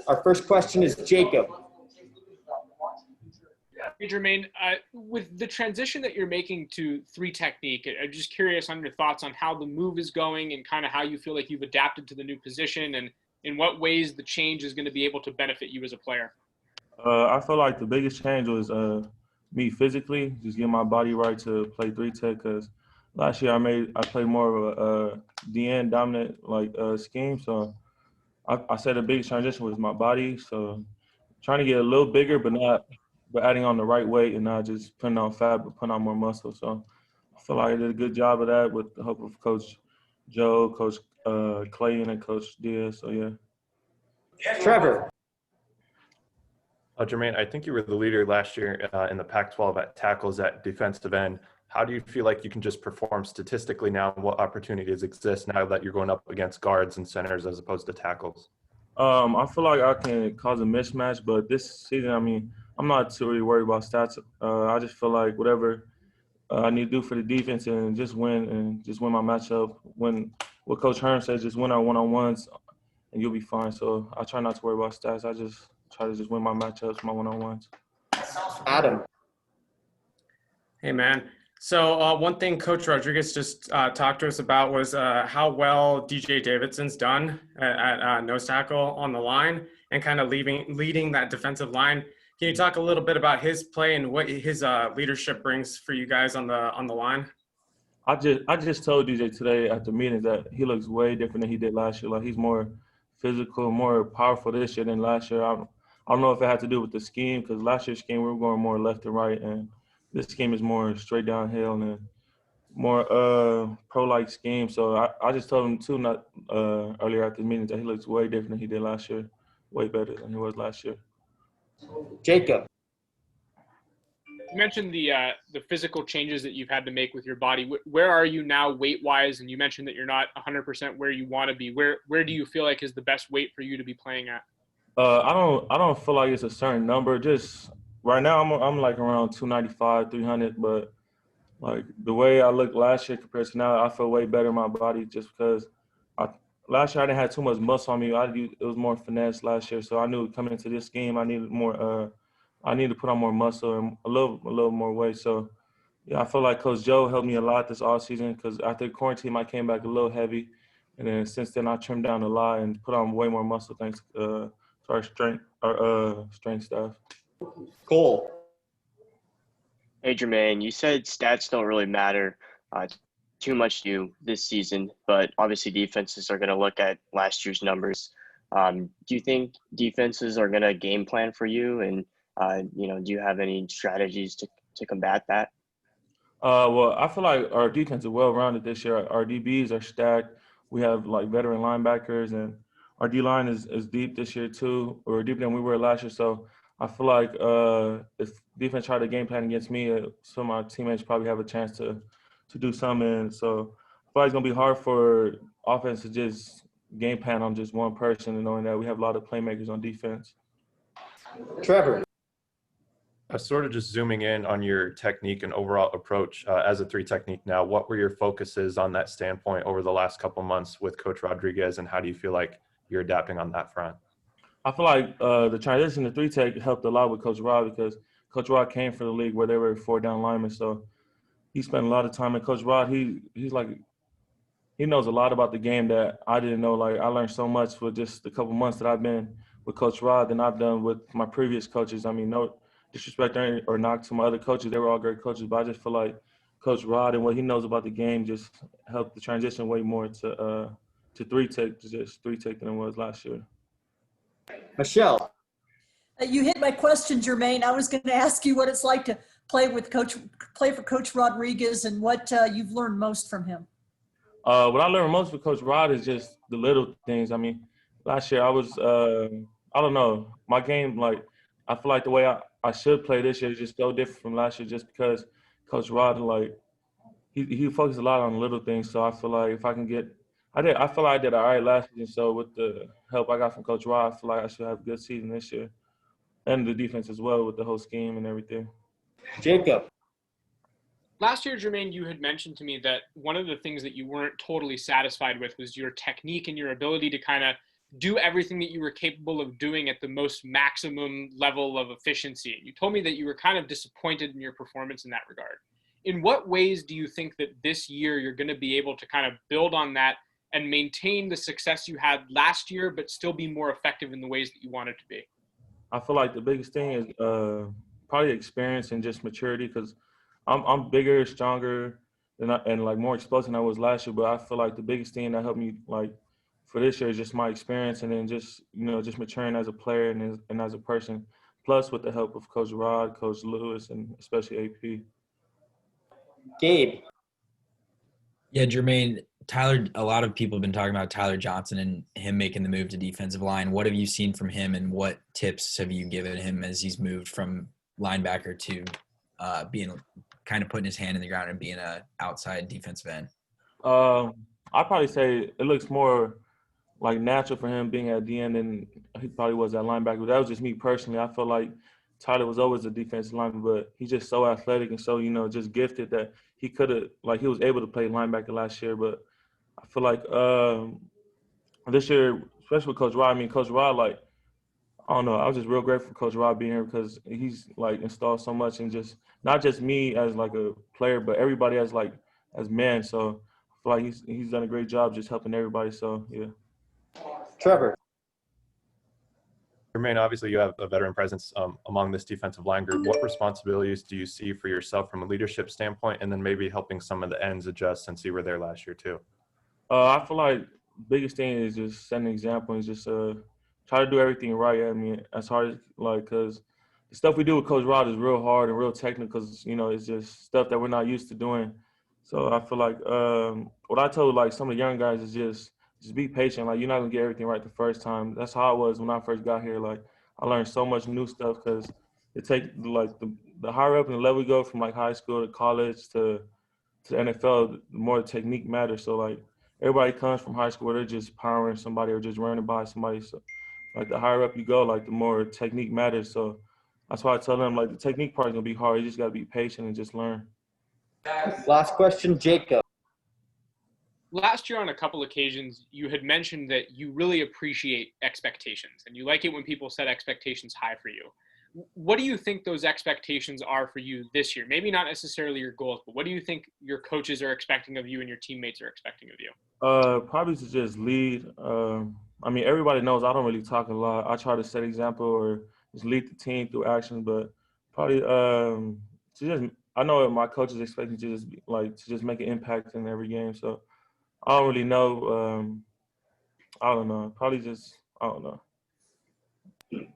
Our first question is Jacob. Hey, Jermaine, with the transition that you're making to three technique, I'm just curious on your thoughts on how the move is going and kind of how you feel like you've adapted to the new position and in what ways the change is going to be able to benefit you as a player. I feel like the biggest change was me physically, just getting my body right to play three tech. Because last year I played more of a DN dominant scheme. So I said the biggest transition was my body. So trying to get a little bigger, but adding on the right weight and not just putting on fat, but putting on more muscle. So I feel like I did a good job of that with the help of Coach Joe, Coach Clayton, and Coach Diaz. So yeah. Trevor. Jermaine, I think you were the leader last year in the Pac-12 at tackles at defensive end. How do you feel like you can just perform statistically now? What opportunities exist now that you're going up against guards and centers as opposed to tackles? I feel like I can cause a mismatch, but this season, I'm not too really worried about stats. I just feel like whatever I need to do for the defense and just win my matchup. When what Coach Hearn says, just win our one-on-ones and you'll be fine. So I try not to worry about stats. I just try to just win my matchups, my one-on-ones. Adam. Hey, man. So one thing Coach Rodriguez just talked to us about was how well DJ Davidson's done at nose tackle on the line and kind of leading that defensive line. Can you talk a little bit about his play and what his leadership brings for you guys on the line? I just told DJ today at the meeting that he looks way different than he did last year. Like he's more physical, more powerful this year than last year. I don't know if it had to do with the scheme because last year's scheme we were going more left to right, and this scheme is more straight downhill and more pro-like scheme. So I just told him too earlier at the meeting that he looks way different than he did last year, way better than he was last year. Jacob. You mentioned the physical changes that you've had to make with your body. Where are you now weight-wise? And you mentioned that you're not 100% where you want to be. Where do you feel like is the best weight for you to be playing at? I don't feel like it's a certain number. Just right now I'm like around 295, 300. But like the way I looked last year compared to now, I feel way better in my body just because last year I didn't have too much muscle on me. It was more finesse last year, so I knew coming into this game I needed more. I need to put on more muscle and a little more weight. So, yeah, I feel like Coach Joe helped me a lot this offseason because after quarantine, I came back a little heavy. And then since then, I trimmed down a lot and put on way more muscle thanks to our strength staff. Cole. Hey, Jermaine, you said stats don't really matter too much to you this season, but obviously defenses are going to look at last year's numbers. Do you think defenses are going to game plan for you? And, do you have any strategies to combat that? Well, I feel like our defense is well-rounded this year. Our DBs are stacked. We have, like, veteran linebackers, and our D-line is deep this year too, or deeper than we were last year. So I feel like if defense try to game plan against me, some of my teammates probably have a chance to do something. So I feel like it's going to be hard for offense to just game plan on just one person and knowing that we have a lot of playmakers on defense. Trevor. Sort of just zooming in on your technique and overall approach as a three technique now, what were your focuses on that standpoint over the last couple months with Coach Rodriguez, and how do you feel like you're adapting on that front? I feel like the transition to three tech helped a lot with Coach Rod because Coach Rod came from the league where they were 4-down linemen, so he spent a lot of time. And Coach Rod, he knows a lot about the game that I didn't know. Like I learned so much with just the couple months that I've been with Coach Rod than I've done with my previous coaches. I mean, no disrespect or knock to my other coaches. They were all great coaches, but I just feel like Coach Rod and what he knows about the game just helped the transition way more to three tech, just three tech than it was last year. Michelle. You hit my question, Jermaine. I was going to ask you what it's like to play for Coach Rodriguez and what you've learned most from him. What I learned most with Coach Rod is just the little things. I mean, last year I was, I don't know, my game, like, I feel like the way I should play this year is just so different from last year just because Coach Rod, like, he focused a lot on little things. So I feel like if I can I feel like I did all right last season. So with the help I got from Coach Rod, I feel like I should have a good season this year. And the defense as well with the whole scheme and everything. Jacob. Last year, Jermaine, you had mentioned to me that one of the things that you weren't totally satisfied with was your technique and your ability to kind of do everything that you were capable of doing at the most maximum level of efficiency. You told me that you were kind of disappointed in your performance in that regard. In what ways do you think that this year you're going to be able to kind of build on that and maintain the success you had last year, but still be more effective in the ways that you wanted to be? I feel like the biggest thing is probably experience and just maturity, because I'm bigger, stronger, and like more explosive than I was last year. But I feel like the biggest thing that helped me like for this year is just my experience, and then just just maturing as a player and as a person. Plus, with the help of Coach Rod, Coach Lewis, and especially AP. Gabe. Yeah, Jermaine, Tyler, a lot of people have been talking about Tyler Johnson and him making the move to defensive line. What have you seen from him, and what tips have you given him as he's moved from linebacker to being kind of putting his hand in the ground and being a outside defensive end? I'd probably say it looks more like natural for him being at the end than he probably was at linebacker. But that was just me personally. I feel like Tyler was always a defensive lineman, but he's just so athletic and so, just gifted that he could have, like, he was able to play linebacker last year. But I feel like this year, especially with Coach Rod, Coach Rod, like, I don't know, I was just real grateful for Coach Rod being here, because he's, like, installed so much, and just not just me as, like, a player, but everybody as men. So I feel like he's done a great job just helping everybody. So, yeah. Trevor. Jermaine, obviously you have a veteran presence among this defensive line group. What responsibilities do you see for yourself from a leadership standpoint, and then maybe helping some of the ends adjust since you were there last year too? I feel like the biggest thing is just setting an example and just try to do everything right. As hard as, because the stuff we do with Coach Rod is real hard and real technical, because, it's just stuff that we're not used to doing. So I feel like what I told, like, some of the young guys is just be patient. Like, you're not going to get everything right the first time. That's how it was when I first got here. Like, I learned so much new stuff, because it takes, like, the higher up in the level you go from, like, high school to college to NFL, the more the technique matters. So, like, everybody comes from high school where they're just powering somebody or just running by somebody. So, like, the higher up you go, like, the more technique matters. So that's why I tell them, like, the technique part is going to be hard. You just got to be patient and just learn. Last question, Jacob. Last year, on a couple occasions, you had mentioned that you really appreciate expectations and you like it when people set expectations high for you. What do you think those expectations are for you this year? Maybe not necessarily your goals, but what do you think your coaches are expecting of you and your teammates are expecting of you? Probably to just lead. Everybody knows I don't really talk a lot. I try to set example or just lead the team through action, but probably to just, I know my coaches expect me to just make an impact in every game. So I don't really know. I don't know. Probably just, I don't know.